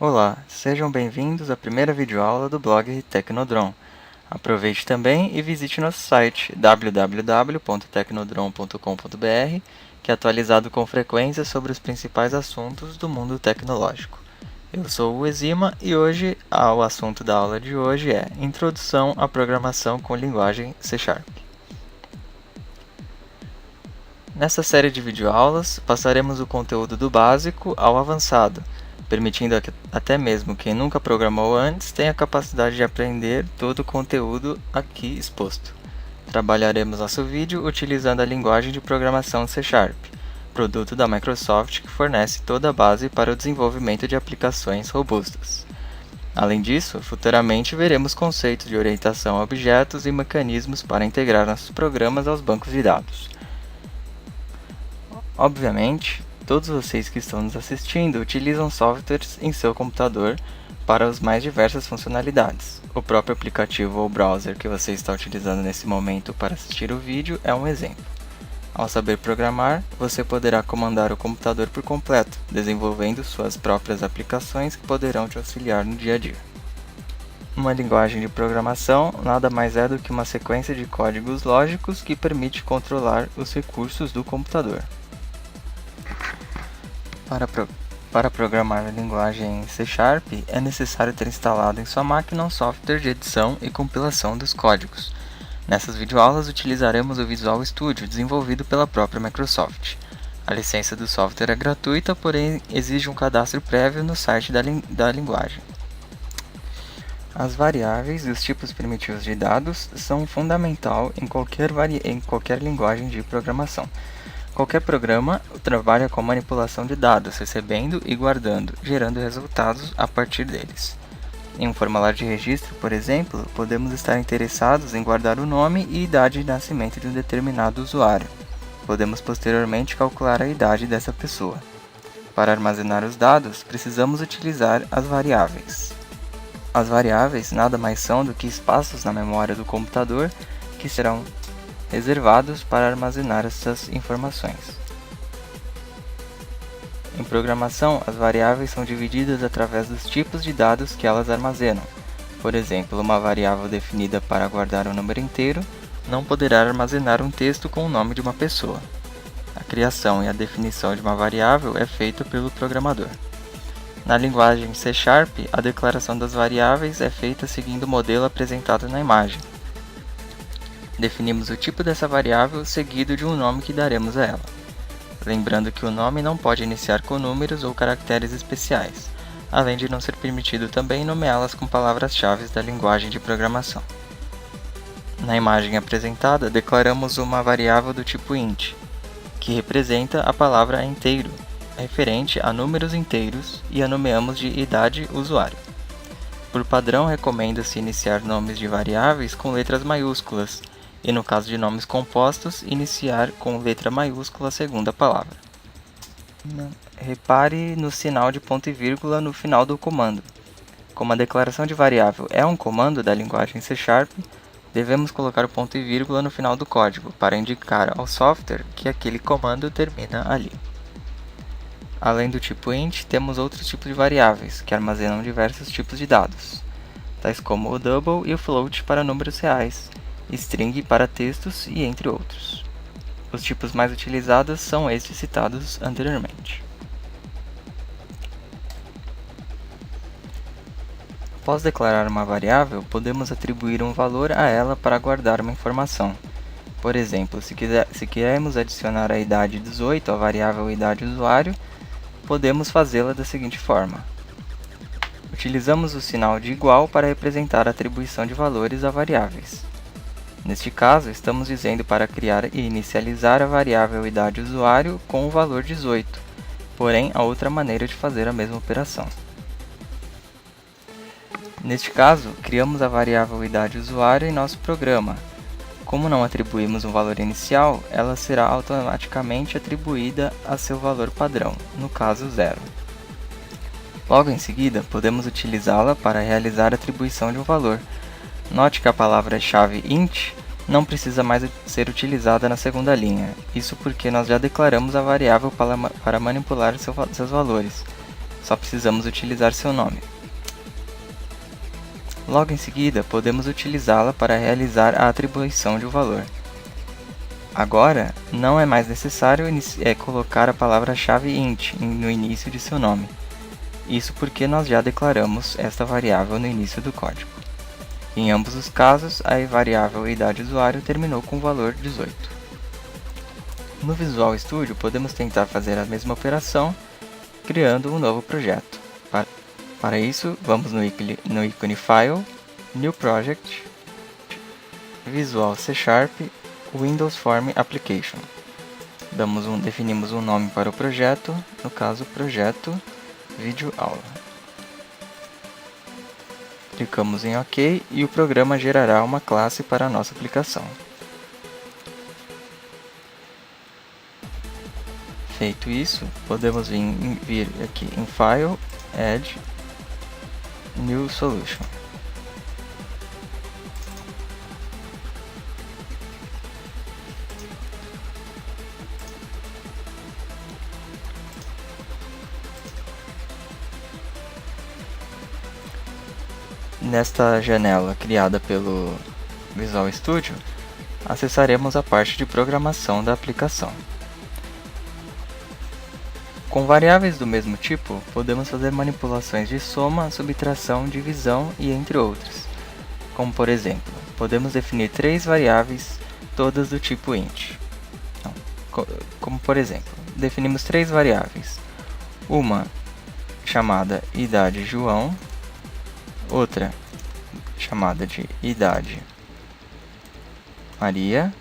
Olá, sejam bem-vindos à primeira videoaula do blog Tecnodron. Aproveite também e visite nosso site www.tecnodron.com.br, que é atualizado com frequência sobre os principais assuntos do mundo tecnológico. Eu sou o Exima e hoje o assunto da aula de hoje é Introdução à Programação com Linguagem C#. Nesta série de videoaulas, passaremos o conteúdo do básico ao avançado, permitindo que até mesmo quem nunca programou antes tenha a capacidade de aprender todo o conteúdo aqui exposto. Trabalharemos nosso vídeo utilizando a linguagem de programação C#, produto da Microsoft que fornece toda a base para o desenvolvimento de aplicações robustas. Além disso, futuramente veremos conceitos de orientação a objetos e mecanismos para integrar nossos programas aos bancos de dados. Obviamente, todos vocês que estão nos assistindo utilizam softwares em seu computador para as mais diversas funcionalidades. O próprio aplicativo ou browser que você está utilizando nesse momento para assistir o vídeo é um exemplo. Ao saber programar, você poderá comandar o computador por completo, desenvolvendo suas próprias aplicações que poderão te auxiliar no dia a dia. Uma linguagem de programação nada mais é do que uma sequência de códigos lógicos que permite controlar os recursos do computador. Para programar a linguagem C#, é necessário ter instalado em sua máquina um software de edição e compilação dos códigos. Nessas videoaulas utilizaremos o Visual Studio, desenvolvido pela própria Microsoft. A licença do software é gratuita, porém exige um cadastro prévio no site da linguagem. As variáveis e os tipos primitivos de dados são fundamental em qualquer linguagem de programação. Qualquer programa trabalha com manipulação de dados, recebendo e guardando, gerando resultados a partir deles. Em um formulário de registro, por exemplo, podemos estar interessados em guardar o nome e idade de nascimento de um determinado usuário. Podemos posteriormente calcular a idade dessa pessoa. Para armazenar os dados, precisamos utilizar as variáveis. As variáveis nada mais são do que espaços na memória do computador que serão reservados para armazenar essas informações. Em programação, as variáveis são divididas através dos tipos de dados que elas armazenam. Por exemplo, uma variável definida para guardar um número inteiro não poderá armazenar um texto com o nome de uma pessoa. A criação e a definição de uma variável é feita pelo programador. Na linguagem C#, a declaração das variáveis é feita seguindo o modelo apresentado na imagem. Definimos o tipo dessa variável seguido de um nome que daremos a ela. Lembrando que o nome não pode iniciar com números ou caracteres especiais, além de não ser permitido também nomeá-las com palavras-chave da linguagem de programação. Na imagem apresentada, declaramos uma variável do tipo int, que representa a palavra inteiro, referente a números inteiros, e a nomeamos de idade usuário. Por padrão, recomenda-se iniciar nomes de variáveis com letras maiúsculas, e no caso de nomes compostos, iniciar com letra maiúscula a segunda palavra. Repare no sinal de ponto e vírgula no final do comando. Como a declaração de variável é um comando da linguagem C#, devemos colocar o ponto e vírgula no final do código, para indicar ao software que aquele comando termina ali. Além do tipo int, temos outros tipos de variáveis, que armazenam diversos tipos de dados, tais como o double e o float para números reais, string para textos e entre outros. Os tipos mais utilizados são estes citados anteriormente. Após declarar uma variável, podemos atribuir um valor a ela para guardar uma informação. Por exemplo, se quisermos adicionar a idade 18 à variável idade usuário, podemos fazê-la da seguinte forma. Utilizamos o sinal de igual para representar a atribuição de valores a variáveis. Neste caso, estamos dizendo para criar e inicializar a variável idade usuário com o valor 18, porém há outra maneira de fazer a mesma operação. Neste caso, criamos a variável idade usuário em nosso programa. Como não atribuímos um valor inicial, ela será automaticamente atribuída a seu valor padrão, no caso 0. Logo em seguida, podemos utilizá-la para realizar a atribuição de um valor. Note que a palavra-chave int não precisa mais ser utilizada na segunda linha, isso porque nós já declaramos a variável para manipular seus valores. Só precisamos utilizar seu nome. Logo em seguida, podemos utilizá-la para realizar a atribuição de um valor. Agora, não é mais necessário colocar a palavra-chave int no início de seu nome. Isso porque nós já declaramos esta variável no início do código. Em ambos os casos, a variável idade usuário terminou com o valor 18. No Visual Studio, podemos tentar fazer a mesma operação, criando um novo projeto. Para isso, vamos no ícone File, New Project, Visual C#, Windows Form Application. Definimos um nome para o projeto, no caso, Projeto Vídeo Aula. Clicamos em OK e o programa gerará uma classe para a nossa aplicação. Feito isso, podemos vir aqui em File, Add, New Solution. Nesta janela criada pelo Visual Studio, acessaremos a parte de programação da aplicação. Com variáveis do mesmo tipo, podemos fazer manipulações de soma, subtração, divisão e entre outras. Como por exemplo, podemos definir 3 variáveis, todas do tipo int. Como por exemplo, definimos 3 variáveis. Uma chamada idade João, outra chamada de idade Maria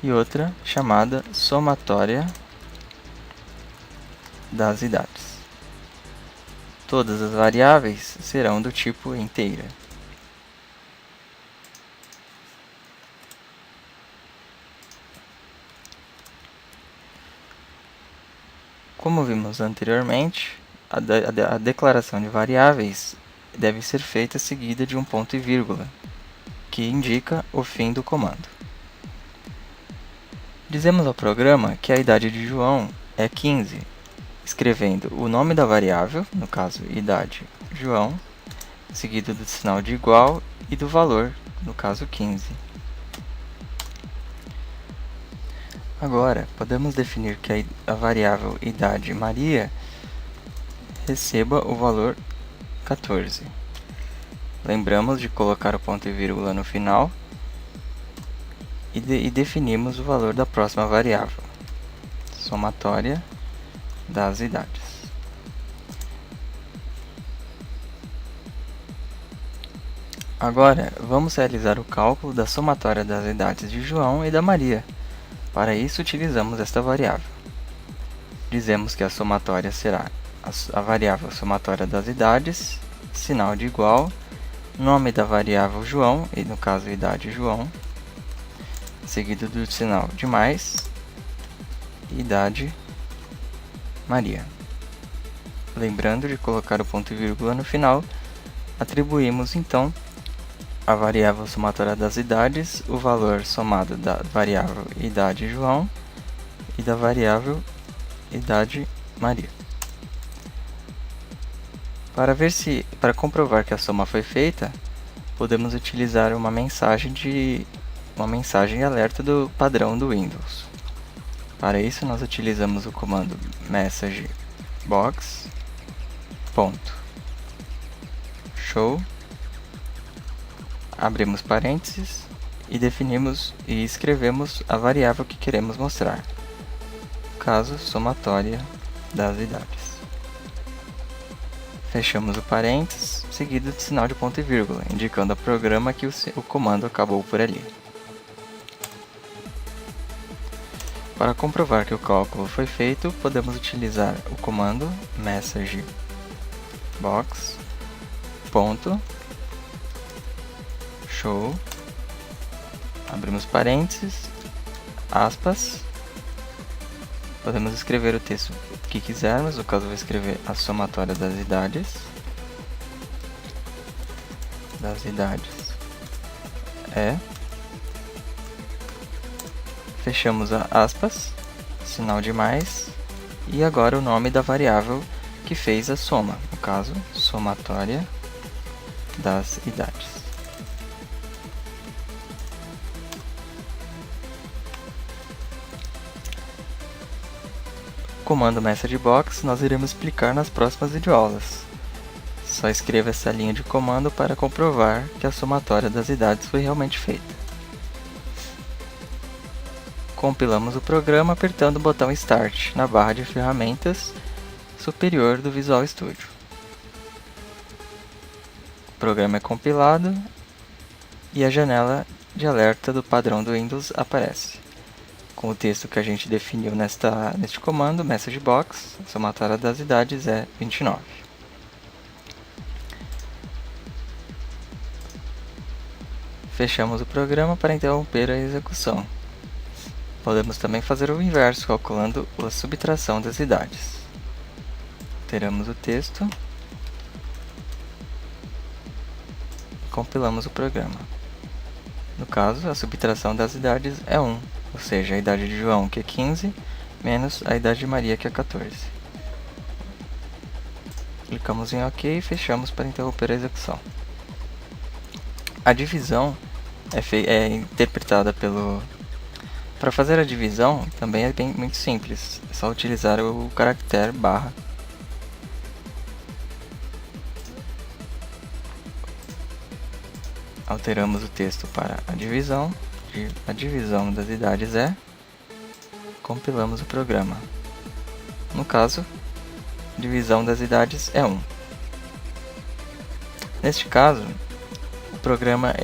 e outra chamada somatória das idades. Todas as variáveis serão do tipo inteira. Como vimos anteriormente, a declaração de variáveis deve ser feita seguida de um ponto e vírgula, que indica o fim do comando. Dizemos ao programa que a idade de João é 15, escrevendo o nome da variável, no caso idade João, seguido do sinal de igual e do valor, no caso 15. Agora, podemos definir que a variável idade Maria receba o valor 14. Lembramos de colocar o ponto e vírgula no final e definimos o valor da próxima variável, somatória das idades. Agora, vamos realizar o cálculo da somatória das idades de João e da Maria. Para isso, utilizamos esta variável. Dizemos que a somatória será a variável somatória das idades, sinal de igual, nome da variável João, e no caso idade João, seguido do sinal de mais, idade Maria. Lembrando de colocar o ponto e vírgula no final, atribuímos então a variável somatória das idades, o valor somado da variável idade João e da variável idade Maria. Para comprovar que a soma foi feita, podemos utilizar uma mensagem alerta do padrão do Windows. Para isso, nós utilizamos o comando messagebox.show, abrimos parênteses e definimos e escrevemos a variável que queremos mostrar, caso somatória das idades. Fechamos o parênteses, seguido de sinal de ponto e vírgula, indicando ao programa que o comando acabou por ali. Para comprovar que o cálculo foi feito, podemos utilizar o comando messagebox.show, abrimos parênteses, aspas, podemos escrever o texto que quisermos, no caso eu vou escrever a somatória das idades fechamos a aspas, sinal de mais, e agora o nome da variável que fez a soma, no caso, somatória das idades. Comando MessageBox nós iremos explicar nas próximas videoaulas. Só escreva essa linha de comando para comprovar que a somatória das idades foi realmente feita. Compilamos o programa apertando o botão Start na barra de ferramentas superior do Visual Studio. O programa é compilado e a janela de alerta do padrão do Windows aparece, com o texto que a gente definiu neste comando, MessageBox, a somatória das idades é 29. Fechamos o programa para interromper a execução. Podemos também fazer o inverso, calculando a subtração das idades. Alteramos o texto. Compilamos o programa. No caso, a subtração das idades é 1, ou seja, a idade de João, que é 15, menos a idade de Maria, que é 14. Clicamos em OK e fechamos para interromper a execução. A divisão é interpretada pelo... Para fazer a divisão também é muito simples, é só utilizar o caractere barra. Alteramos o texto para a divisão das idades é, compilamos o programa. No caso, a divisão das idades é 1. Neste caso, o programa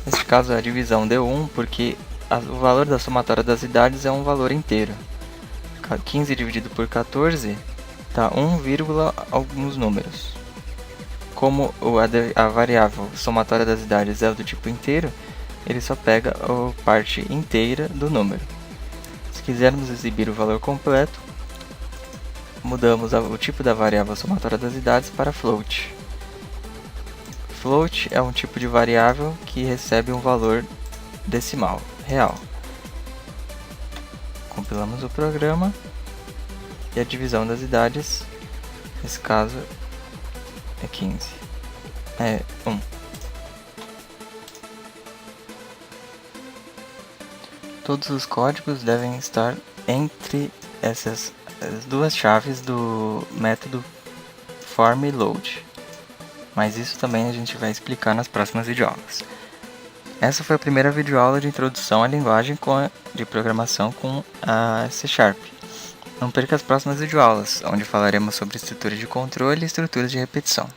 neste caso a divisão deu 1 porque o valor da somatória das idades é um valor inteiro. 15 dividido por 14 dá 1, alguns números. Como a variável somatória das idades é do tipo inteiro, ele só pega a parte inteira do número. Se quisermos exibir o valor completo, mudamos o tipo da variável somatória das idades para float. Float é um tipo de variável que recebe um valor decimal, real. Compilamos o programa e a divisão das idades, nesse caso, é 15. É 1. Todos os códigos devem estar entre essas duas chaves do método form e load. Mas isso também a gente vai explicar nas próximas videoaulas. Essa foi a primeira videoaula de introdução à linguagem de programação com a C#. Não perca as próximas videoaulas, onde falaremos sobre estrutura de controle e estruturas de repetição.